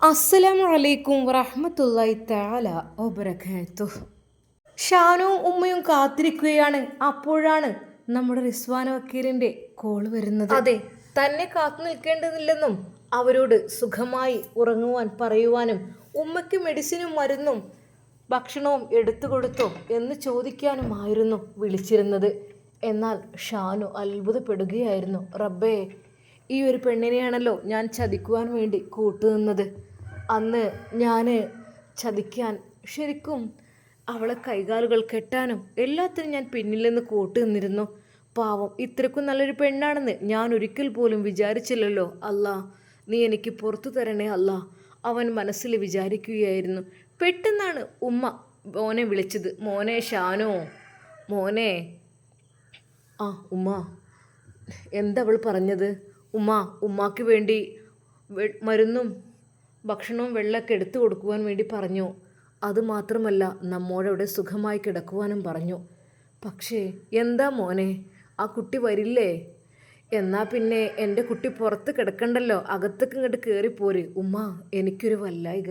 അസ്സലാമു അലൈക്കും വറഹ്മത്തുള്ളാഹി തആല വബറകാതുഹു. ഷാനുവും ഉമ്മയും കാത്തിരിക്കുകയാണ്. അപ്പോഴാണ് നമ്മുടെ റിസ്വാന വക്കീലിന്റെ കോൾ വരുന്നത്. അതെ, തന്നെ കാത്തു നിൽക്കേണ്ടതില്ലെന്നും അവരോട് സുഖമായി ഉറങ്ങുവാൻ പറയുവാനും ഉമ്മയ്ക്ക് മെഡിസിനും മരുന്നും ഭക്ഷണവും എടുത്തു കൊടുത്തോ എന്ന് ചോദിക്കാനുമായിരുന്നു വിളിച്ചിരുന്നത്. എന്നാൽ ഷാനു അത്ഭുതപ്പെടുകയായിരുന്നു. റബ്ബേ, ഈ ഒരു പെണ്ണിനെയാണല്ലോ ഞാൻ ചതിക്കുവാൻ വേണ്ടി കൂട്ടുനിന്നത്. അന്ന് ഞാൻ ചതിക്കാൻ ശരിക്കും അവളെ കൈകാലുകൾ കെട്ടാനും എല്ലാത്തിനും ഞാൻ പിന്നിൽ നിന്ന് കൂട്ടുനിന്നിരുന്നു. പാവം, ഇത്രയ്ക്കും നല്ലൊരു പെണ്ണാണെന്ന് ഞാൻ ഒരിക്കൽ പോലും വിചാരിച്ചില്ലല്ലോ. അല്ലാ, നീ എനിക്ക് പുറത്തു തരണേ അല്ലാ, അവൻ മനസ്സിൽ വിചാരിക്കുകയായിരുന്നു. പെട്ടെന്നാണ് ഉമ്മ മോനെ വിളിച്ചത്. മോനെ ഷാനോ, മോനെ. ആ ഉമ്മ, എന്താ അവൾ പറഞ്ഞത്? ഉമ്മാക്ക് വേണ്ടി മരുന്നും ഭക്ഷണവും വെള്ളമൊക്കെ എടുത്തു കൊടുക്കുവാൻ വേണ്ടി പറഞ്ഞു. അതുമാത്രമല്ല, നമ്മോടവിടെ സുഖമായി കിടക്കുവാനും പറഞ്ഞു. പക്ഷേ എന്താ മോനെ, ആ കുട്ടി വരില്ലേ? എന്നാൽ പിന്നെ എൻ്റെ കുട്ടി പുറത്ത് കിടക്കണ്ടല്ലോ, അകത്തേക്ക് ഇങ്ങോട്ട് കയറിപ്പോര്. എനിക്കൊരു വല്ലായിക,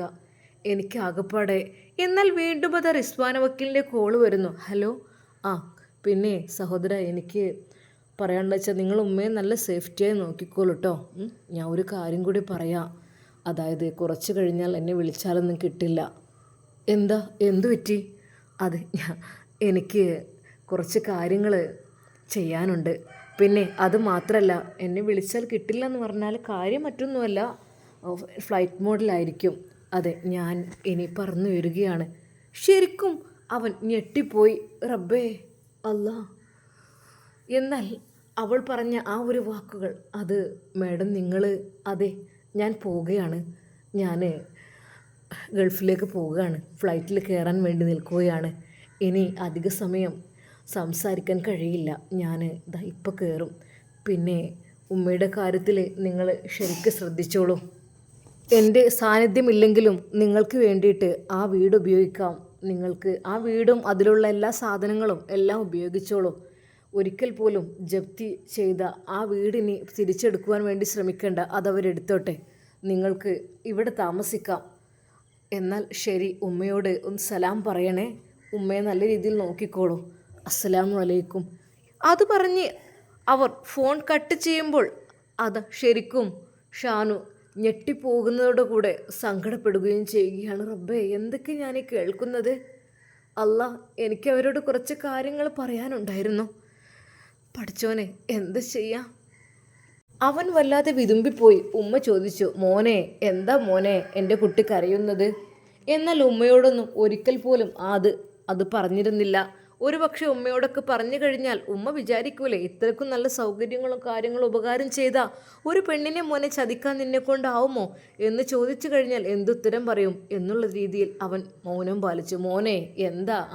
എനിക്ക് ആകപ്പാടെ. എന്നാൽ വീണ്ടും അത് റിസ്വാന വക്കീലിൻ്റെ കോള് വരുന്നു. ഹലോ. പിന്നെ സഹോദര, എനിക്ക് പറയാനുള്ള വെച്ചാൽ നിങ്ങൾ ഉമ്മയെ നല്ല സേഫ്റ്റിയായി നോക്കിക്കോളൂ കേട്ടോ. ഞാൻ ഒരു കാര്യം കൂടി പറയാം. അതായത് കുറച്ച് കഴിഞ്ഞാൽ എന്നെ വിളിച്ചാലൊന്നും കിട്ടില്ല. എന്തു പറ്റി? അതെ, എനിക്ക് കുറച്ച് കാര്യങ്ങൾ ചെയ്യാനുണ്ട്. പിന്നെ അത് മാത്രമല്ല, എന്നെ വിളിച്ചാൽ കിട്ടില്ല എന്ന് പറഞ്ഞാൽ കാര്യം മറ്റൊന്നുമല്ല, ഫ്ലൈറ്റ് മോഡിലായിരിക്കും. അതെ, ഞാൻ ഇനി പറന്നു വരികയാണ്. ശരിക്കും അവൻ ഞെട്ടിപ്പോയി. റബ്ബേ അല്ലാ. എന്നാൽ അവൾ പറഞ്ഞ ആ ഒരു വാക്കുകൾ, അത് മാഡം നിങ്ങൾ, അതെ ഞാൻ പോവുകയാണ്, ഞാൻ ഗൾഫിലേക്ക് പോവുകയാണ്, ഫ്ലൈറ്റിൽ കയറാൻ വേണ്ടി നിൽക്കുകയാണ്. ഇനി അധിക സമയം സംസാരിക്കാൻ കഴിയില്ല. ഞാൻ ഇതാ ഇപ്പോൾ കയറും. പിന്നെ ഉമ്മയുടെ കാര്യത്തിൽ നിങ്ങൾ ശരിക്കും ശ്രദ്ധിച്ചോളൂ. എൻ്റെ സാന്നിധ്യമില്ലെങ്കിലും നിങ്ങൾക്ക് വേണ്ടിയിട്ട് ആ വീട് ഉപയോഗിക്കാം. നിങ്ങൾക്ക് ആ വീടും അതിലുള്ള എല്ലാ സാധനങ്ങളും എല്ലാം ഉപയോഗിച്ചോളൂ. ഒരിക്കൽ പോലും ജപ്തി ചെയ്ത ആ വീടിനി തിരിച്ചെടുക്കുവാൻ വേണ്ടി ശ്രമിക്കേണ്ട, അതവരെടുത്തോട്ടെ. നിങ്ങൾക്ക് ഇവിടെ താമസിക്കാം. എന്നാൽ ശരി, ഉമ്മയോട് ഒന്ന് സലാം പറയണേ. ഉമ്മയെ നല്ല രീതിയിൽ നോക്കിക്കോളൂ. അസ്സലാമു അലൈക്കും. അത് പറഞ്ഞ് അവർ ഫോൺ കട്ട് ചെയ്യുമ്പോൾ അത് ശരിക്കും ഷാനു ഞെട്ടിപ്പോകുന്നതോടുകൂടെ സങ്കടപ്പെടുകയും ചെയ്യുകയാണ്. റബ്ബേ, എന്തൊക്കെ ഞാൻ കേൾക്കുന്നത്. അല്ലാ, എനിക്ക് അവരോട് കുറച്ച് കാര്യങ്ങൾ പറയാനുണ്ടായിരുന്നു. പഠിച്ചോനെ, എന്ത് ചെയ്യാം? അവൻ വല്ലാതെ വിതുമ്പിപ്പോയി. ഉമ്മ ചോദിച്ചു, മോനെ, എന്താ മോനെ എൻ്റെ കുട്ടി കരയുന്നത്? എന്നാൽ ഉമ്മയോടൊന്നും ഒരിക്കൽ പോലും അത് പറഞ്ഞിരുന്നില്ല. ഒരു പക്ഷേ ഉമ്മയോടൊക്കെ പറഞ്ഞു കഴിഞ്ഞാൽ ഉമ്മ വിചാരിക്കൂലേ, ഇത്രയ്ക്കും നല്ല സൗകര്യങ്ങളും കാര്യങ്ങളും ഉപകാരം ചെയ്ത ഒരു പെണ്ണിനെ മോനെ ചതിക്കാൻ നിന്നെ കൊണ്ടാവുമോ എന്ന് ചോദിച്ചു കഴിഞ്ഞാൽ എന്തുത്തരം പറയും എന്നുള്ള രീതിയിൽ അവൻ മൗനം പാലിച്ചു. മോനെ,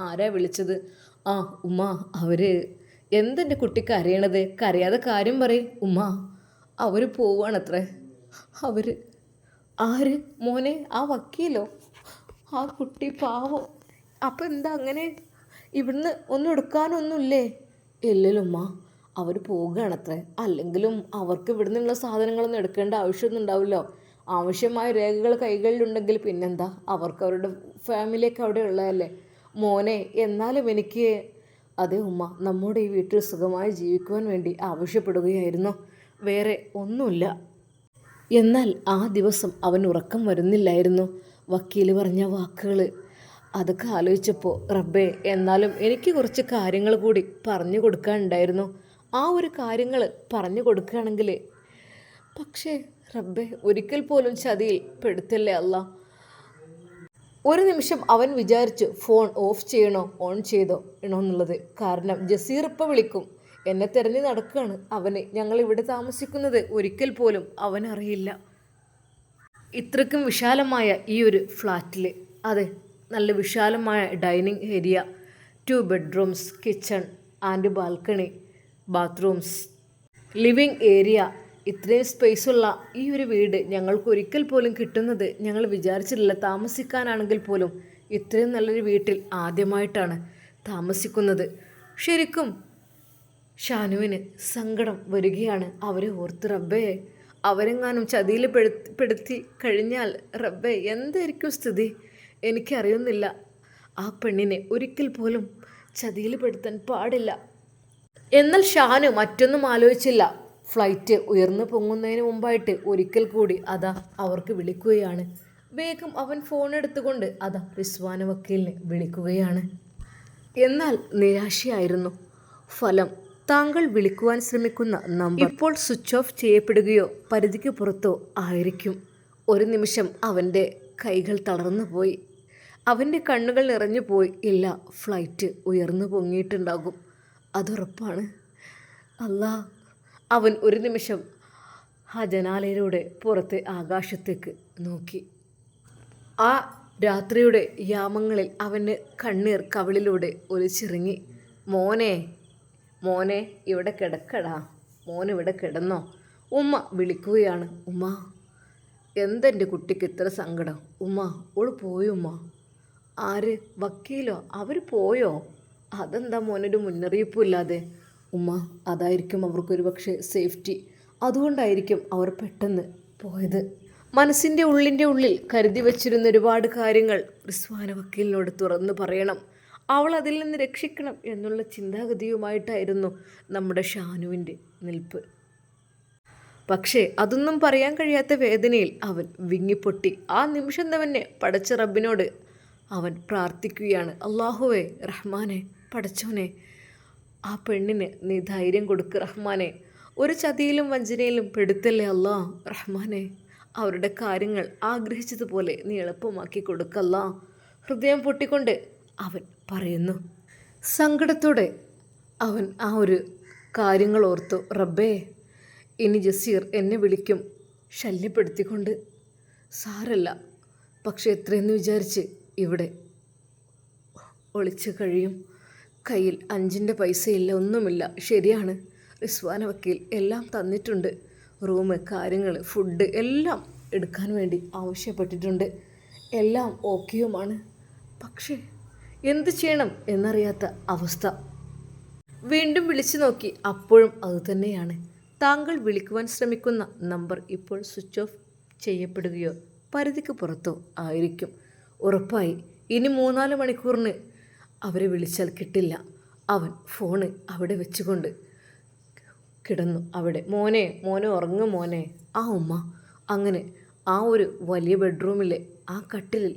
ആരാ വിളിച്ചത്? ഉമ്മ, എന്തെൻ്റെ കുട്ടിക്ക് അറിയണത്? കരയാതെ കാര്യം പറയും ഉമ്മ. അവർ പോവാണത്രേ. ആര് മോനെ? ആ വക്കീലോ? ആ കുട്ടി പാവം. അപ്പം എന്താ അങ്ങനെ? ഇവിടുന്ന് ഒന്നും എടുക്കാനൊന്നുമില്ലേ? ഇല്ലല്ലുമ്മ, അവർ പോവുകയാണത്രേ. അല്ലെങ്കിലും അവർക്ക് ഇവിടെ നിന്നുള്ള സാധനങ്ങളൊന്നും എടുക്കേണ്ട ആവശ്യമൊന്നും ഉണ്ടാവില്ലോ. ആവശ്യമായ രേഖകൾ കൈകളിലുണ്ടെങ്കിൽ പിന്നെന്താ, അവർക്ക് അവരുടെ ഫാമിലിയൊക്കെ അവിടെ ഉള്ളതല്ലേ മോനെ. എന്നാലും എനിക്ക്, അതെ ഉമ്മ, നമ്മുടെ ഈ വീട്ടിൽ സുഖമായി ജീവിക്കുവാൻ വേണ്ടി ആവശ്യപ്പെടുകയായിരുന്നു, വേറെ ഒന്നുമില്ല. എന്നാൽ ആ ദിവസം അവൻ ഉറക്കം വരുന്നില്ലായിരുന്നു. വക്കീൽ പറഞ്ഞ വാക്കുകൾ അതൊക്കെ ആലോചിച്ചപ്പോൾ, റബ്ബേ, എന്നാലും എനിക്ക് കുറച്ച് കാര്യങ്ങൾ കൂടി പറഞ്ഞു കൊടുക്കാനുണ്ടായിരുന്നു. ആ ഒരു കാര്യങ്ങൾ പറഞ്ഞു കൊടുക്കുകയാണെങ്കിൽ, പക്ഷേ റബ്ബേ, ഒരിക്കൽ പോലും ചതിയിൽ പെടുത്തല്ലേ അല്ലാ. ഒരു നിമിഷം അവൻ വിചാരിച്ചു, ഫോൺ ഓഫ് ചെയ്യണോ ഓൺ ചെയ്തോ എന്നുള്ളത്. കാരണം ജസീർ ഇപ്പോൾ വിളിക്കും, എന്നെ തിരഞ്ഞു നടക്കുകയാണ് അവന്. ഞങ്ങൾ ഇവിടെ താമസിക്കുന്നത് ഒരിക്കൽ പോലും അവനറിയില്ല. ഇത്രയ്ക്കും വിശാലമായ ഈ ഒരു ഫ്ലാറ്റിൽ, അതെ, നല്ല വിശാലമായ dining area, 2 bedrooms, kitchen and balcony, bathrooms, living area, ഇത്രയും സ്പേസുള്ള ഈ ഒരു വീട് ഞങ്ങൾക്ക് ഒരിക്കൽ പോലും കിട്ടുന്നത് ഞങ്ങൾ വിചാരിച്ചിട്ടില്ല. താമസിക്കാനാണെങ്കിൽ പോലും ഇത്രയും നല്ലൊരു വീട്ടിൽ ആദ്യമായിട്ടാണ് താമസിക്കുന്നത്. ശരിക്കും ഷാനുവിന് സങ്കടം വരികയാണ് അവരെ ഓർത്ത്. റബ്ബേ, അവരെങ്ങാനും ചതിയിൽ പെടുത്തി കഴിഞ്ഞാൽ റബ്ബേ എന്തായിരിക്കും സ്ഥിതി? എനിക്കറിയുന്നില്ല. ആ പെണ്ണിനെ ഒരിക്കൽ പോലും ചതിയിൽ പെടുത്താൻ പാടില്ല. എന്നാൽ ഷാനു മറ്റൊന്നും ആലോചിച്ചില്ല. ഫ്ലൈറ്റ് ഉയർന്നു പൊങ്ങുന്നതിന് മുമ്പായിട്ട് ഒരിക്കൽ കൂടി അതാ അവർക്ക് വിളിക്കുകയാണ്. വേഗം അവൻ ഫോൺ എടുത്തുകൊണ്ട് അതാ റിസ്വാന വക്കീലിനെ വിളിക്കുകയാണ്. എന്നാൽ നിരാശയായിരുന്നു ഫലം. താങ്കൾ വിളിക്കുവാൻ ശ്രമിക്കുന്ന നമ്പർ ഇപ്പോൾ സ്വിച്ച് ഓഫ് ചെയ്യപ്പെടുകയോ പരിധിക്ക് പുറത്തോ ആയിരിക്കും. ഒരു നിമിഷം അവൻ്റെ കൈകൾ തളർന്നു പോയി. അവൻ്റെ കണ്ണുകൾ നിറഞ്ഞു പോയി. ഇല്ല, ഫ്ലൈറ്റ് ഉയർന്നു പൊങ്ങിയിട്ടുണ്ടാകും, അതുറപ്പാണ്. അല്ലാ, അവൻ ഒരു നിമിഷം ആ ജനാലയിലൂടെ പുറത്തെ ആകാശത്തേക്ക് നോക്കി. ആ രാത്രിയുടെ യാമങ്ങളിൽ അവന് കണ്ണീർ കവിളിലൂടെ ഒലിച്ചിറങ്ങി. മോനെ, മോനെ, ഇവിടെ കിടക്കടാ, മോനിവിടെ കിടന്നോ? ഉമ്മ വിളിക്കുകയാണ്. ഉമ്മ, എന്തെൻ്റെ കുട്ടിക്ക് ഇത്ര സങ്കടം? ഉമ്മ, ഓള് പോയോ ഉമ്മ? ആര്? വക്കീലോ? അവർ പോയോ? അതെന്താ മോനൊരു മുന്നറിയിപ്പില്ലാതെ? ഉമ്മ, അതായിരിക്കും അവർക്കൊരു പക്ഷേ സേഫ്റ്റി. അതുകൊണ്ടായിരിക്കും അവർ പെട്ടെന്ന് പോയത്. മനസ്സിൻ്റെ ഉള്ളിൽ കരുതി വച്ചിരുന്ന ഒരുപാട് കാര്യങ്ങൾ റിസ്വാന വക്കീലിനോട് തുറന്നു പറയണം. അവൾ അതിൽ നിന്ന് രക്ഷിക്കണം എന്നുള്ള ചിന്താഗതിയുമായിട്ടായിരുന്നു നമ്മുടെ ഷാനുവിൻ്റെ നിൽപ്പ്. പക്ഷേ അതൊന്നും പറയാൻ കഴിയാത്ത വേദനയിൽ അവൻ വിങ്ങിപ്പൊട്ടി. ആ നിമിഷം തന്നെ പടച്ച റബ്ബിനോട് അവൻ പ്രാർത്ഥിക്കുകയാണ്. അല്ലാഹുവേ, റഹ്മാനെ, പടച്ചോനെ, ആ പെണ്ണിന് നീ ധൈര്യം കൊടുക്ക് റഹ്മാനെ. ഒരു ചതിയിലും വഞ്ചനയിലും പെടുത്തല്ലേ അല്ലാ. റഹ്മാനെ, അവരുടെ കാര്യങ്ങൾ ആഗ്രഹിച്ചതുപോലെ നീ എളുപ്പമാക്കി കൊടുക്കല്ലാ. ഹൃദയം പൊട്ടിക്കൊണ്ട് അവൻ പറയുന്നു. സങ്കടത്തോടെ അവൻ ആ ഒരു കാര്യങ്ങൾ ഓർത്തു. റബ്ബേ, ഇനി ജസീർ എന്നെ വിളിക്കും ശല്യപ്പെടുത്തിക്കൊണ്ട്. സാരല്ല, പക്ഷെ എത്രയെന്ന് വിചാരിച്ച് ഇവിടെ ഒളിച്ചു കഴിയും? കയ്യിൽ 5 പൈസയില്ല, ഒന്നുമില്ല. ശരിയാണ്, റിസ്വാന വക്കീൽ എല്ലാം തന്നിട്ടുണ്ട്. റൂം, കാര്യങ്ങൾ, ഫുഡ് എല്ലാം എടുക്കാൻ വേണ്ടി ആവശ്യപ്പെട്ടിട്ടുണ്ട്. എല്ലാം ഓക്കെയുമാണ്. പക്ഷേ എന്ത് ചെയ്യണം എന്നറിയാത്ത അവസ്ഥ. വീണ്ടും വിളിച്ചു നോക്കി. അപ്പോഴും അതുതന്നെയാണ്. താങ്കൾ വിളിക്കുവാൻ ശ്രമിക്കുന്ന നമ്പർ ഇപ്പോൾ സ്വിച്ച് ഓഫ് ചെയ്യപ്പെടുകയോ പരിധിക്ക് പുറത്തോ ആയിരിക്കും. ഉറപ്പായി ഇനി 3-4 മണിക്കൂറിന് അവരെ വിളിച്ചാൽ കിട്ടില്ല. അവൻ ഫോണ് അവിടെ വെച്ചുകൊണ്ട് കിടന്നു അവിടെ. മോനെ, മോനെ ഉറങ്ങും മോനെ. ആ ഉമ്മ അങ്ങനെ ആ ഒരു വലിയ ബെഡ്റൂമിലെ ആ കട്ടിലിൽ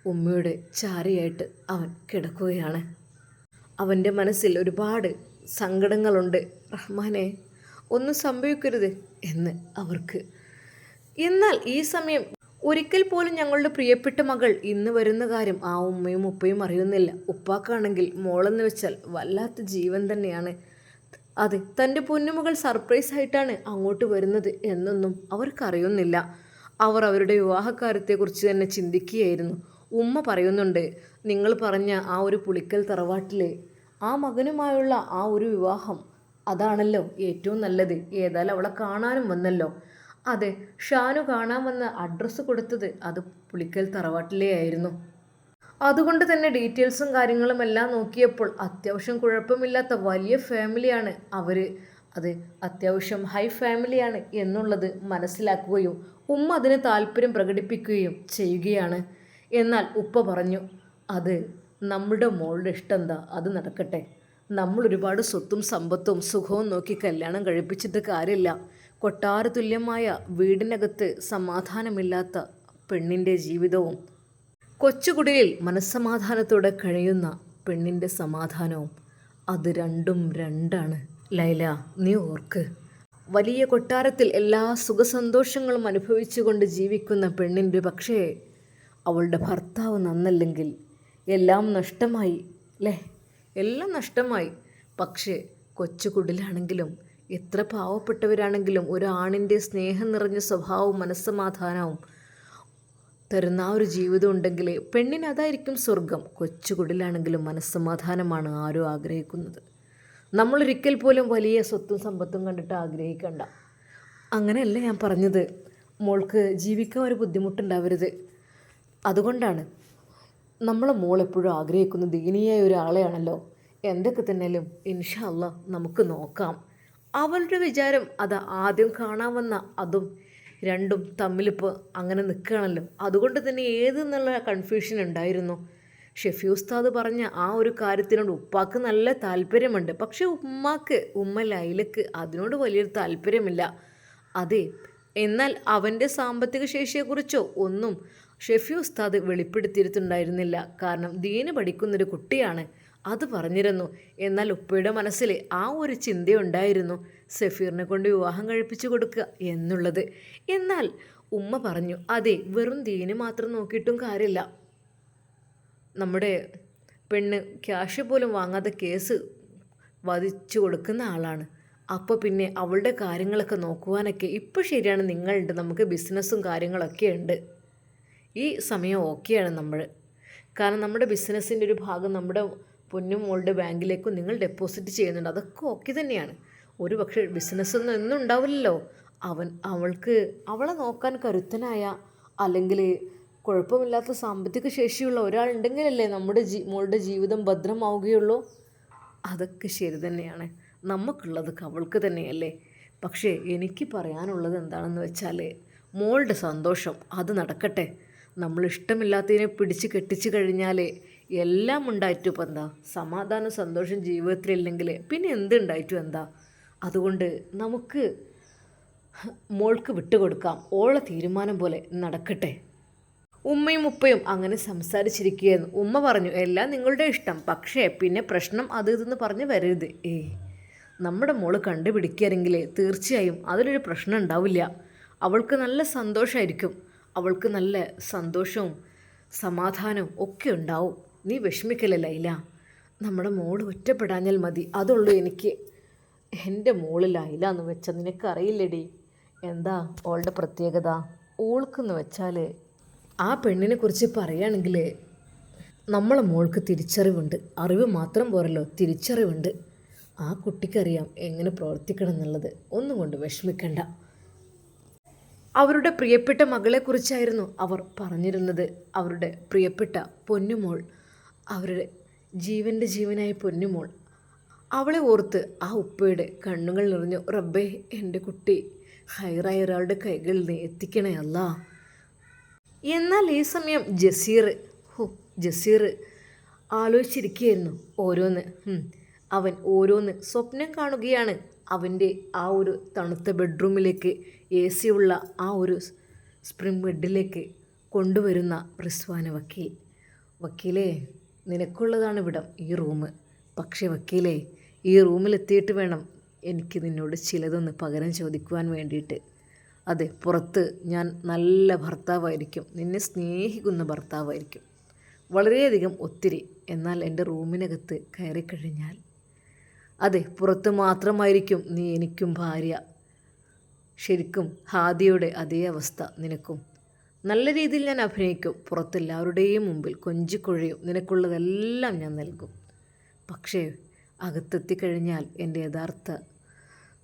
ഉമ്മയുടെ ചാരിയായിട്ട് അവൻ കിടക്കുകയാണ്. അവൻ്റെ മനസ്സിൽ ഒരുപാട് സങ്കടങ്ങളുണ്ട്. റഹ്മാനെ, ഒന്നും സംഭവിക്കരുത് എന്ന് അവർക്ക്. എന്നാൽ ഈ സമയം ഒരിക്കൽ പോലും ഞങ്ങളുടെ പ്രിയപ്പെട്ട മകൾ ഇന്ന് വരുന്ന കാര്യം ആ ഉമ്മയും ഉപ്പയും അറിയുന്നില്ല. ഉപ്പാക്കാണെങ്കിൽ മോളെന്ന് വെച്ചാൽ വല്ലാത്ത ജീവൻ തന്നെയാണ്. അതെ, തൻ്റെ പൊന്നുമകൾ സർപ്രൈസ് ആയിട്ടാണ് അങ്ങോട്ട് വരുന്നത് എന്നൊന്നും അവർക്കറിയുന്നില്ല. അവർ അവരുടെ വിവാഹകാര്യത്തെക്കുറിച്ച് തന്നെ ചിന്തിക്കുകയായിരുന്നു. ഉമ്മ പറയുന്നുണ്ട്, നിങ്ങൾ പറഞ്ഞ ആ ഒരു പുളിക്കൽ തറവാട്ടിലെ ആ മകനുമായുള്ള ആ ഒരു വിവാഹം, അതാണല്ലോ ഏറ്റവും നല്ലത്. ഏതായാലും അവളെ കാണാനും വന്നല്ലോ. അതെ, ഷാനു കാണാൻ വന്ന അഡ്രസ്സ് കൊടുത്തത് അത് പുളിക്കൽ തറവാട്ടിലേ ആയിരുന്നു. അതുകൊണ്ട് തന്നെ ഡീറ്റെയിൽസും കാര്യങ്ങളും എല്ലാം നോക്കിയപ്പോൾ അത്യാവശ്യം കുഴപ്പമില്ലാത്ത വലിയ ഫാമിലിയാണ് അവർ. അത് അത്യാവശ്യം ഹൈ ഫാമിലിയാണ് എന്നുള്ളത് മനസ്സിലാക്കുകയും ഉമ്മ അതിന് താല്പര്യം പ്രകടിപ്പിക്കുകയും ചെയ്യുകയാണ്. എന്നാൽ ഉപ്പ പറഞ്ഞു, അത് നമ്മുടെ മോളുടെ ഇഷ്ടം എന്താ അത് നടക്കട്ടെ. നമ്മൾ ഒരുപാട് സ്വത്തും സമ്പത്തും സുഖവും നോക്കി കല്യാണം കഴിപ്പിച്ചിട്ട് കാര്യമില്ല. കൊട്ടാര തുല്യമായ വീടിനകത്ത് സമാധാനമില്ലാത്ത പെണ്ണിൻ്റെ ജീവിതവും കൊച്ചുകുടിലിൽ മനസ്സമാധാനത്തോടെ കഴിയുന്ന പെണ്ണിൻ്റെ സമാധാനവും, അത് രണ്ടും രണ്ടാണ്. ലൈല, നീ ഓർക്ക്. വലിയ കൊട്ടാരത്തിൽ എല്ലാ സുഖസന്തോഷങ്ങളും അനുഭവിച്ചുകൊണ്ട് ജീവിക്കുന്ന പെണ്ണിൻ്റെ പക്ഷേ അവളുടെ ഭർത്താവ് നന്നല്ലെങ്കിൽ എല്ലാം നഷ്ടമായി അല്ലേ? എല്ലാം നഷ്ടമായി. പക്ഷേ കൊച്ചുകുടിലാണെങ്കിലും എത്ര പാവപ്പെട്ടവരാണെങ്കിലും ഒരാണിൻ്റെ സ്നേഹം നിറഞ്ഞ സ്വഭാവവും മനസ്സമാധാനവും തരുന്ന ആ ഒരു ജീവിതം ഉണ്ടെങ്കിൽ പെണ്ണിന് അതായിരിക്കും സ്വർഗം. കൊച്ചുകുടിലാണെങ്കിലും മനസ്സമാധാനമാണ് ആരും ആഗ്രഹിക്കുന്നത്. നമ്മളൊരിക്കൽ പോലും വലിയ സ്വത്തും സമ്പത്തും കണ്ടിട്ട് ആഗ്രഹിക്കണ്ട. അങ്ങനെയല്ല ഞാൻ പറഞ്ഞത്. മോൾക്ക് ജീവിക്കാൻ ഒരു ബുദ്ധിമുട്ടുണ്ടാവരുത്. അതുകൊണ്ടാണ് നമ്മളെ മോൾ എപ്പോഴും ആഗ്രഹിക്കുന്നത് ദീനിയായ ഒരാളെയാണല്ലോ. എന്തൊക്കെ തന്നെയാലും ഇൻഷാ അല്ലാഹ് നമുക്ക് നോക്കാം. അവളുടെ വിചാരം അത് ആദ്യം കാണാൻ വന്ന അതും രണ്ടും തമ്മിലിപ്പോൾ അങ്ങനെ നിൽക്കുകയാണല്ലോ. അതുകൊണ്ട് തന്നെ ഏതെന്നുള്ള കൺഫ്യൂഷൻ ഉണ്ടായിരുന്നു. ഷെഫി ഉസ്താദ് പറഞ്ഞ ആ ഒരു കാര്യത്തിനോട് ഉപ്പാക്ക് നല്ല താല്പര്യമുണ്ട്. പക്ഷെ ഉമ്മ ലൈലക്ക് അതിനോട് വലിയൊരു താല്പര്യമില്ല. അതെ, എന്നാൽ അവൻ്റെ സാമ്പത്തിക ശേഷിയെക്കുറിച്ചോ ഒന്നും ഷെഫി ഉസ്താദ് വെളിപ്പെടുത്തിയിട്ടുണ്ടായിരുന്നില്ല. കാരണം ദീന് പഠിക്കുന്നൊരു കുട്ടിയാണ്, അത് പറഞ്ഞിരുന്നു. എന്നാൽ ഉപ്പയുടെ മനസ്സിൽ ആ ഒരു ചിന്തയുണ്ടായിരുന്നു, സഫീറിനെ കൊണ്ട് വിവാഹം കഴിപ്പിച്ചു കൊടുക്കുക എന്നുള്ളത്. എന്നാൽ ഉമ്മ പറഞ്ഞു, അതെ, വെറും ദീന് മാത്രം നോക്കിയിട്ടും കാര്യമില്ല. നമ്മുടെ പെണ്ണ് ക്യാഷ് പോലും വാങ്ങാതെ കേസ് വധിച്ചു കൊടുക്കുന്ന ആളാണ്. അപ്പോൾ പിന്നെ അവളുടെ കാര്യങ്ങളൊക്കെ നോക്കുവാനൊക്കെ ഇപ്പോൾ ശരിയാണ്, നിങ്ങളുണ്ട്, നമുക്ക് ബിസിനസ്സും കാര്യങ്ങളൊക്കെ ഉണ്ട്. ഈ സമയം ഓക്കെയാണ് നമ്മൾ. കാരണം നമ്മുടെ ബിസിനസ്സിൻ്റെ ഒരു ഭാഗം നമ്മുടെ പൊന്നും മോളുടെ ബാങ്കിലേക്കും നിങ്ങൾ ഡെപ്പോസിറ്റ് ചെയ്യുന്നുണ്ട്. അതൊക്കെ ഓക്കെ തന്നെയാണ്. ഒരു പക്ഷേ ബിസിനസ്സൊന്നും എന്നും ഉണ്ടാവില്ലല്ലോ. അവളെ നോക്കാൻ കരുത്തനായ, അല്ലെങ്കിൽ കുഴപ്പമില്ലാത്ത സാമ്പത്തിക ശേഷിയുള്ള ഒരാളുണ്ടെങ്കിലല്ലേ നമ്മുടെ മോളുടെ ജീവിതം ഭദ്രമാവുകയുള്ളൂ. അതൊക്കെ ശരി തന്നെയാണ്, നമുക്കുള്ളത് അവൾക്ക് തന്നെയല്ലേ. പക്ഷേ എനിക്ക് പറയാനുള്ളത് എന്താണെന്ന് വെച്ചാൽ, മോളുടെ സന്തോഷം അത് നടക്കട്ടെ. നമ്മൾ ഇഷ്ടമില്ലാത്തതിനെ പിടിച്ച് കെട്ടിച്ച് കഴിഞ്ഞാൽ എല്ലാം ഉണ്ടായിട്ടും ഇപ്പം എന്താ, സമാധാനം സന്തോഷം ജീവിതത്തിലില്ലെങ്കിൽ പിന്നെ എന്തുണ്ടായിട്ടും എന്താ. അതുകൊണ്ട് നമുക്ക് മോൾക്ക് വിട്ടുകൊടുക്കാം, ഓളെ തീരുമാനം പോലെ നടക്കട്ടെ. ഉമ്മയും ഉപ്പയും അങ്ങനെ സംസാരിച്ചിരിക്കുകയായിരുന്നു. ഉമ്മ പറഞ്ഞു, എല്ലാം നിങ്ങളുടെ ഇഷ്ടം, പക്ഷേ പിന്നെ പ്രശ്നം അത് ഇതെന്ന് പറഞ്ഞ് വരരുത്. നമ്മുടെ മോള് കണ്ടുപിടിക്കുകയാണെങ്കിൽ തീർച്ചയായും അതിലൊരു പ്രശ്നം ഉണ്ടാവില്ല. അവൾക്ക് നല്ല സന്തോഷമായിരിക്കും, അവൾക്ക് നല്ല സന്തോഷവും സമാധാനവും ഒക്കെ ഉണ്ടാവും. നീ വിഷമിക്കല്ലേ ലൈല, നമ്മുടെ മോള് ഒറ്റപ്പെടാഞ്ഞാൽ മതി, അതുള്ളൂ എനിക്ക്. എൻ്റെ മോള് ലൈല എന്ന് വെച്ചാൽ നിനക്കറിയില്ലടി എന്താ അവളുടെ പ്രത്യേകത. ഓൾക്കെന്ന് വെച്ചാൽ ആ പെണ്ണിനെ കുറിച്ച് പറയുകയാണെങ്കിൽ നമ്മളെ മോൾക്ക് തിരിച്ചറിവുണ്ട്. അറിവ് മാത്രം പോരല്ലോ, തിരിച്ചറിവുണ്ട്. ആ കുട്ടിക്കറിയാം എങ്ങനെ പ്രവർത്തിക്കണം എന്നുള്ളത്. ഒന്നും കൊണ്ട് വിഷമിക്കണ്ട. അവരുടെ പ്രിയപ്പെട്ട മകളെക്കുറിച്ചായിരുന്നു അവർ പറഞ്ഞിരുന്നത്. അവരുടെ പ്രിയപ്പെട്ട പൊന്നുമോൾ, അവരുടെ ജീവൻ്റെ ജീവനായ പൊന്നുമോൾ. അവളെ ഓർത്ത് ആ ഉപ്പയുടെ കണ്ണുകൾ നിറഞ്ഞു. റബ്ബേ, എൻ്റെ കുട്ടി ഹൈറായ ഒരാളുടെ കൈകളിൽ നീ എത്തിക്കണേ അല്ലാ. എന്നാൽ ഈ സമയം ജസീർ ആലോചിച്ചിരിക്കുകയായിരുന്നു ഓരോന്ന്. അവൻ ഓരോന്ന് സ്വപ്നം കാണുകയാണ്. അവൻ്റെ ആ ഒരു തണുത്ത ബെഡ്റൂമിലേക്ക്, AC ഉള്ള ആ ഒരു സ്പ്രിംഗ് ബെഡിലേക്ക് കൊണ്ടുവരുന്ന റിസ്വാന വക്കീലേ, നിനക്കുള്ളതാണ് ഇവിടം, ഈ റൂം. പക്ഷേ വക്കീലേ, ഈ റൂമിലെത്തിയിട്ട് വേണം എനിക്ക് നിന്നോട് ചിലതൊന്ന് പകരം ചോദിക്കുവാൻ വേണ്ടിയിട്ട്. അതെ, പുറത്ത് ഞാൻ നല്ല ഭർത്താവായിരിക്കും, നിന്നെ സ്നേഹിക്കുന്ന ഭർത്താവായിരിക്കും, വളരെയധികം ഒത്തിരി. എന്നാൽ എൻ്റെ റൂമിനകത്ത് കയറിക്കഴിഞ്ഞാൽ അതെ, പുറത്ത് മാത്രമായിരിക്കും നീ എനിക്കും ഭാര്യ. ശരിക്കും ഹാദിയുടെ അതേ അവസ്ഥ നിനക്കും. നല്ല രീതിയിൽ ഞാൻ അഭിനയിക്കും, പുറത്തെല്ലാവരുടെയും മുമ്പിൽ കൊഞ്ചിക്കൊഴയും, നിനക്കുള്ളതെല്ലാം ഞാൻ നൽകും. പക്ഷേ അകത്തെത്തിക്കഴിഞ്ഞാൽ എൻ്റെ യഥാർത്ഥ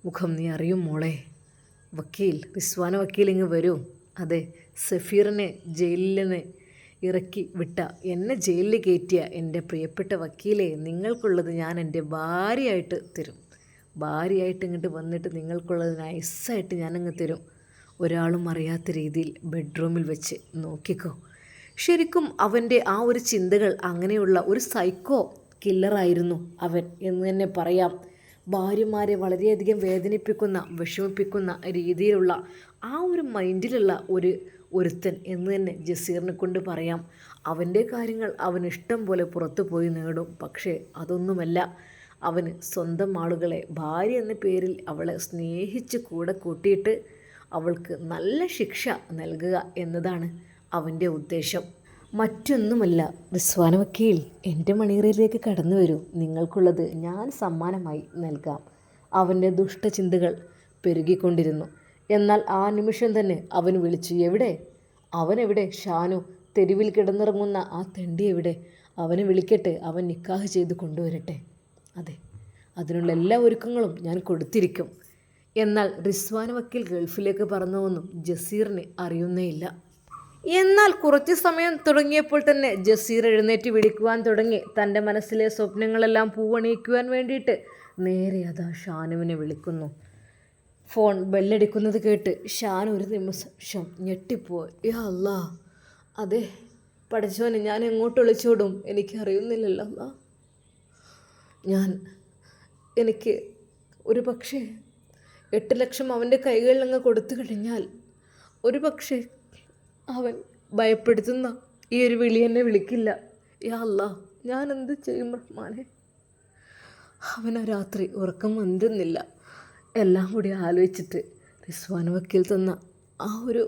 മുഖം നീ അറിയും മോളെ. റിസ്വാന വക്കീൽ ഇങ്ങ് വരൂ. അതെ, സഫീറിനെ ജയിലിൽ നിന്ന് ഇറക്കി വിട്ട, എന്നെ ജയിലിൽ കയറ്റിയ എൻ്റെ പ്രിയപ്പെട്ട വക്കീലെ, നിങ്ങൾക്കുള്ളത് ഞാൻ എൻ്റെ ഭാര്യയായിട്ട് തരും. ഭാര്യയായിട്ട് ഇങ്ങോട്ട് വന്നിട്ട് നിങ്ങൾക്കുള്ളത് നൈസായിട്ട് ഞാനങ്ങ് തരും. ഒരാളും അറിയാത്ത രീതിയിൽ ബെഡ്റൂമിൽ വെച്ച് നോക്കിക്കോ. ശരിക്കും അവൻ്റെ ആ ഒരു ചിന്തകൾ, അങ്ങനെയുള്ള ഒരു സൈക്കോ കില്ലറായിരുന്നു അവൻ എന്ന് തന്നെ പറയാം. ഭാര്യമാരെ വളരെയധികം വേദനിപ്പിക്കുന്ന, വിഷമിപ്പിക്കുന്ന രീതിയിലുള്ള ആ ഒരു മൈൻഡിലുള്ള ഒരുത്തൻ എന്ന് തന്നെ ജസീറിനെ കൊണ്ട് പറയാം. അവൻ്റെ കാര്യങ്ങൾ അവന് ഇഷ്ടം പോലെ പുറത്തു പോയി നേടും. പക്ഷേ അതൊന്നുമല്ല, അവന് സ്വന്തം ആളുകളെ, ഭാര്യ എന്ന പേരിൽ അവളെ സ്നേഹിച്ച് കൂടെ കൂട്ടിയിട്ട് അവൾക്ക് നല്ല ശിക്ഷ നൽകുക എന്നതാണ് അവൻ്റെ ഉദ്ദേശം. മറ്റൊന്നുമല്ല. റിസ്വാന വക്കീൽ, എൻ്റെ മണിയറയിലേക്ക് കടന്നു വരൂ, നിങ്ങൾക്കുള്ളത് ഞാൻ സമ്മാനമായി നൽകാം. അവൻ്റെ ദുഷ്ടചിന്തകൾ പെരുകിക്കൊണ്ടിരുന്നു. എന്നാൽ ആ നിമിഷം തന്നെ അവൻ വിളിച്ചു, അവനെവിടെ? ഷാനു, തെരുവിൽ കിടന്നിറങ്ങുന്ന ആ തെണ്ടി എവിടെ? അവനെ വിളിക്കട്ടെ, അവൻ നിക്കാഹ് ചെയ്ത് കൊണ്ടുവരട്ടെ. അതെ, അതിനുള്ള എല്ലാ ഒരുക്കങ്ങളും ഞാൻ കൊടുത്തിരിക്കും. എന്നാൽ റിസ്വാന വക്കീൽ ഗൾഫിലേക്ക് പറന്നുവെന്നും ജസീറിന് അറിയുന്നേയില്ല. എന്നാൽ കുറച്ച് സമയം തുടങ്ങിയപ്പോൾ തന്നെ ജസീർ എഴുന്നേറ്റ് വിളിക്കുവാൻ തുടങ്ങി. തൻ്റെ മനസ്സിലെ സ്വപ്നങ്ങളെല്ലാം പൂവണിയിക്കുവാൻ വേണ്ടിയിട്ട് നേരെ അതാ ഷാനുവിനെ വിളിക്കുന്നു. ഫോൺ ബെല്ലടിക്കുന്നത് കേട്ട് ഷാൻ ഒരു നിമിഷം ഞെട്ടിപ്പോയി. യാ അല്ലാ, അതെ പഠിച്ചവനെ, ഞാൻ എങ്ങോട്ട് വിളിച്ചോടും എനിക്കറിയുന്നില്ലല്ലോ അല്ലാ. എനിക്ക് ഒരു പക്ഷേ 8 ലക്ഷം അവൻ്റെ കൈകളിൽ അങ്ങ് കൊടുത്തു കഴിഞ്ഞാൽ ഒരു പക്ഷേ അവൻ ഭയപ്പെടുത്തുന്ന ഈ ഒരു വിളി എന്നെ വിളിക്കില്ല. യാ അല്ലാ, ഞാൻ എന്ത് ചെയ്യും റഹ്മാനെ? അവൻ ആ രാത്രി ഉറക്കം വന്നിരുന്നില്ല. എല്ലാം കൂടി ആലോചിച്ചിട്ട് റിസ്വാൻ വക്കീൽ തന്ന ആ ഒരു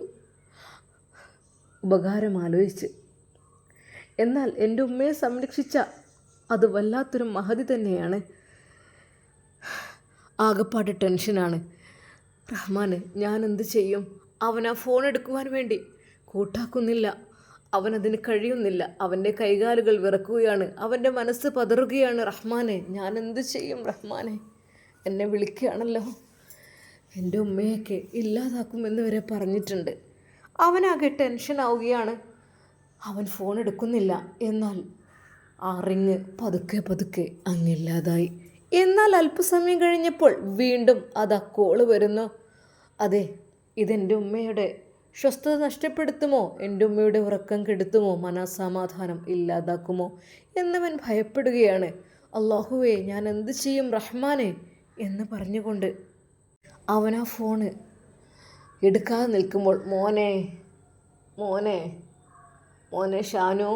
ഉപകാരം ആലോചിച്ച്, എന്നാൽ എൻ്റെ ഉമ്മയെ സംരക്ഷിച്ച അത് വല്ലാത്തൊരു മഹതി തന്നെയാണ്. ആകെപ്പാട് ടെൻഷനാണ് റഹ്മാന്. ഞാൻ എന്ത് ചെയ്യും? അവൻ ആ ഫോൺ എടുക്കുവാൻ വേണ്ടി കൂട്ടാക്കുന്നില്ല. അവനതിന് കഴിയുന്നില്ല. അവൻ്റെ കൈകാലുകൾ വിറക്കുകയാണ്. അവൻ്റെ മനസ്സ് പതറുകയാണ്. റഹ്മാനെ, ഞാൻ എന്ത് ചെയ്യും റഹ്മാനെ? എന്നെ വിളിക്കുകയാണല്ലോ. എൻ്റെ ഉമ്മയൊക്കെ ഇല്ലാതാക്കുമെന്ന് വരെ പറഞ്ഞിട്ടുണ്ട്. അവനാകെ ടെൻഷനാവുകയാണ്. അവൻ ഫോൺ എടുക്കുന്നില്ല. എന്നാൽ ആ റിങ് പതുക്കെ പതുക്കെ അങ്ങില്ലാതായി. എന്നാൽ അല്പസമയം കഴിഞ്ഞപ്പോൾ വീണ്ടും അതാ കോള് വരുന്നു. അതെ, ഇതെൻ്റെ ഉമ്മയുടെ സ്വസ്ഥത നഷ്ടപ്പെടുത്തുമോ? എൻ്റെ ഉമ്മയുടെ ഉറക്കം കെടുത്തുമോ? മനസ്സമാധാനം ഇല്ലാതാക്കുമോ എന്നവൻ ഭയപ്പെടുകയാണ്. അല്ലാഹുവേ, ഞാൻ എന്ത് ചെയ്യും റഹ്മാനെ എന്ന് പറഞ്ഞുകൊണ്ട് അവൻ ആ ഫോണ് എടുക്കാതെ നിൽക്കുമ്പോൾ, മോനെ മോനെ മോനെ ഷാനു,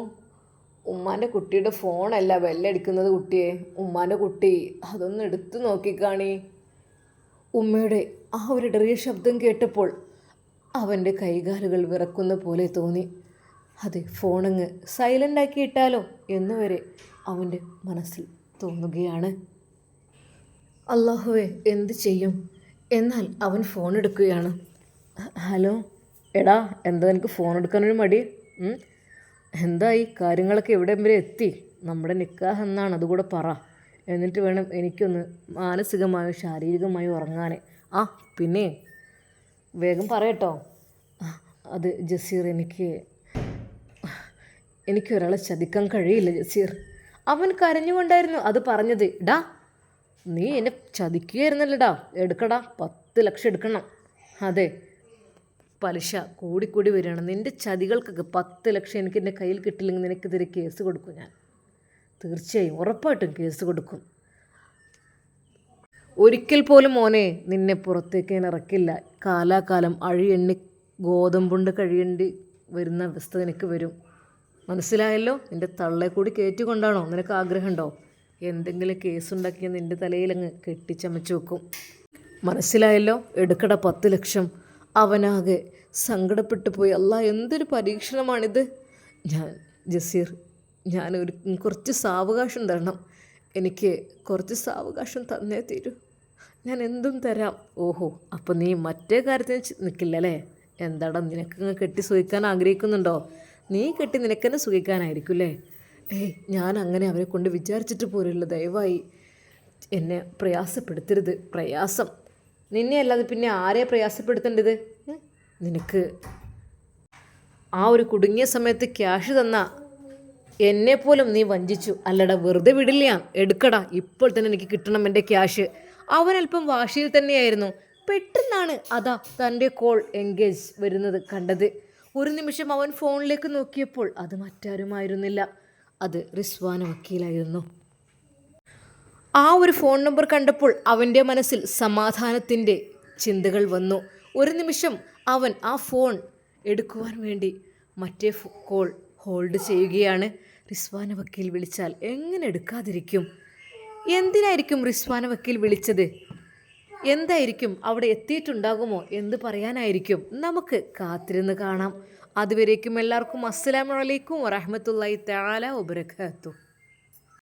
ഉമ്മാൻ്റെ കുട്ടിയുടെ ഫോണല്ല ബെല്ലടിക്കുന്നത് കുട്ടിയെ. ഉമ്മാൻ്റെ കുട്ടി അതൊന്ന് എടുത്തു നോക്കിക്കാണി. ഉമ്മയുടെ ആ ഒരു ഇടറിയ ശബ്ദം കേട്ടപ്പോൾ അവൻ്റെ കൈകാലുകൾ വിറക്കുന്ന പോലെ തോന്നി. അതെ, ഫോണങ്ങ് സൈലൻ്റാക്കി ഇട്ടാലോ എന്നുവരെ അവൻ്റെ മനസ്സിൽ തോന്നുകയാണ്. അല്ലാഹുവേ, എന്ത് ചെയ്യും? എന്നാൽ അവൻ ഫോൺ എടുക്കുകയാണ്. ഹലോ എടാ, എന്താ എനിക്ക് ഫോൺ എടുക്കാനൊരു മടി? എന്തായി കാര്യങ്ങളൊക്കെ എവിടെ വരെ എത്തി? നമ്മുടെ നിക്കാഹ് എന്നാണ്, അതുകൂടെ പറ. എന്നിട്ട് വേണം എനിക്കൊന്ന് മാനസികമായോ ശാരീരികമായോ ഉറങ്ങാൻ. പിന്നെ വേഗം പറയട്ടോ. അത് ജസീർ, എനിക്കൊരാളെ ചതിക്കാൻ കഴിയില്ല ജസീർ. അവൻ കരഞ്ഞുകൊണ്ടായിരുന്നു അത് പറഞ്ഞത്. ഡാ, നീ എന്നെ ചതിക്കുകയായിരുന്നല്ലോടാ. എടുക്കടാ, 10 ലക്ഷം എടുക്കണം. അതെ, പലിശ കൂടിക്കൂടി വരികയാണ്. നിൻ്റെ ചതികൾക്കൊക്കെ 10 ലക്ഷം എനിക്ക് എൻ്റെ കയ്യിൽ കിട്ടില്ലെങ്കിൽ നിനക്കെതിരെ കേസ് കൊടുക്കും ഞാൻ. തീർച്ചയായും ഉറപ്പായിട്ടും കേസ് കൊടുക്കും. ഒരിക്കൽ പോലും മോനെ നിന്നെ പുറത്തേക്ക് ഞാൻ ഇറക്കില്ല. കാലാകാലം അഴിയെണ്ണി ഗോതമ്പുണ്ട് കഴിയേണ്ടി വരുന്ന അവസ്ഥ നിനക്ക് വരും. മനസ്സിലായല്ലോ? നിൻ്റെ തള്ളെ കൂടി കയറ്റിക്കൊണ്ടാണോ നിനക്ക് ആഗ്രഹമുണ്ടോ? എന്തെങ്കിലും കേസുണ്ടാക്കിയ നിൻ്റെ തലയിലങ്ങ് കെട്ടിച്ചമച്ച് വെക്കും. മനസ്സിലായല്ലോ? എടുക്കട 10 ലക്ഷം. അവനാകെ സങ്കടപ്പെട്ടു പോയി. അല്ലാ, എന്തൊരു പരീക്ഷണമാണിത്. ജസീർ, കുറച്ച് സാവകാശം തരണം. എനിക്ക് കുറച്ച് സാവകാശം തന്നേ തീരൂ. ഞാൻ എന്തും തരാം. ഓഹോ, അപ്പോൾ നീ മറ്റേ കാര്യത്തിന് നിൽക്കില്ലല്ലേ? എന്താടാ, നിനക്കങ്ങ് കെട്ടി സുഖിക്കാൻ ആഗ്രഹിക്കുന്നുണ്ടോ? നീ കെട്ടി നിനക്കെന്നെ സുഖിക്കാനായിരിക്കും അല്ലേ? ഞാൻ അങ്ങനെ അവരെ കൊണ്ട് വിചാരിച്ചിട്ട് പോരുള്ളൂ. ദയവായി എന്നെ പ്രയാസപ്പെടുത്തരുത്. പ്രയാസം നിന്നെ അല്ലാതെ പിന്നെ ആരെ പ്രയാസപ്പെടുത്തേണ്ടത്? നിനക്ക് ആ ഒരു കുടുങ്ങിയ സമയത്ത് ക്യാഷ് തന്ന എന്നെപ്പോലും നീ വഞ്ചിച്ചു അല്ലടാ. വെറുതെ വിടില്ല. എടുക്കടാ, ഇപ്പോൾ തന്നെ എനിക്ക് കിട്ടണം എൻ്റെ ക്യാഷ്. അവനല്പം വാശിയിൽ തന്നെയായിരുന്നു. പെട്ടെന്നാണ് അതാ തൻ്റെ കോൾ എൻഗേജ് വരുന്നത് കണ്ടത്. ഒരു നിമിഷം അവൻ ഫോണിലേക്ക് നോക്കിയപ്പോൾ അത് മറ്റാരുമായിരുന്നില്ല, അത് റിസ്വാൻ വക്കീലായിരുന്നു. ആ ഒരു ഫോൺ നമ്പർ കണ്ടപ്പോൾ അവൻ്റെ മനസ്സിൽ സമാധാനത്തിൻ്റെ ചിന്തകൾ വന്നു. ഒരു നിമിഷം അവൻ ആ ഫോൺ എടുക്കുവാൻ വേണ്ടി മറ്റേ കോൾ ഹോൾഡ് ചെയ്യുകയാണ്. റിസ്വാൻ വക്കീൽ വിളിച്ചാൽ എങ്ങനെ എടുക്കാതിരിക്കും? എന്തിനായിരിക്കും റിസ്വാൻ വക്കീൽ വിളിച്ചത്? എന്തായിരിക്കും അവിടെ എത്തിയിട്ടുണ്ടാകുമോ? എന്ത് പറയാനായിരിക്കും? നമുക്ക് കാത്തിരുന്ന് കാണാം. അതുവരേക്കും എല്ലാവർക്കും അസ്സലാമു അലൈക്കും വറഹ്മത്തുള്ളാഹി തആല വബറകാതുഹു.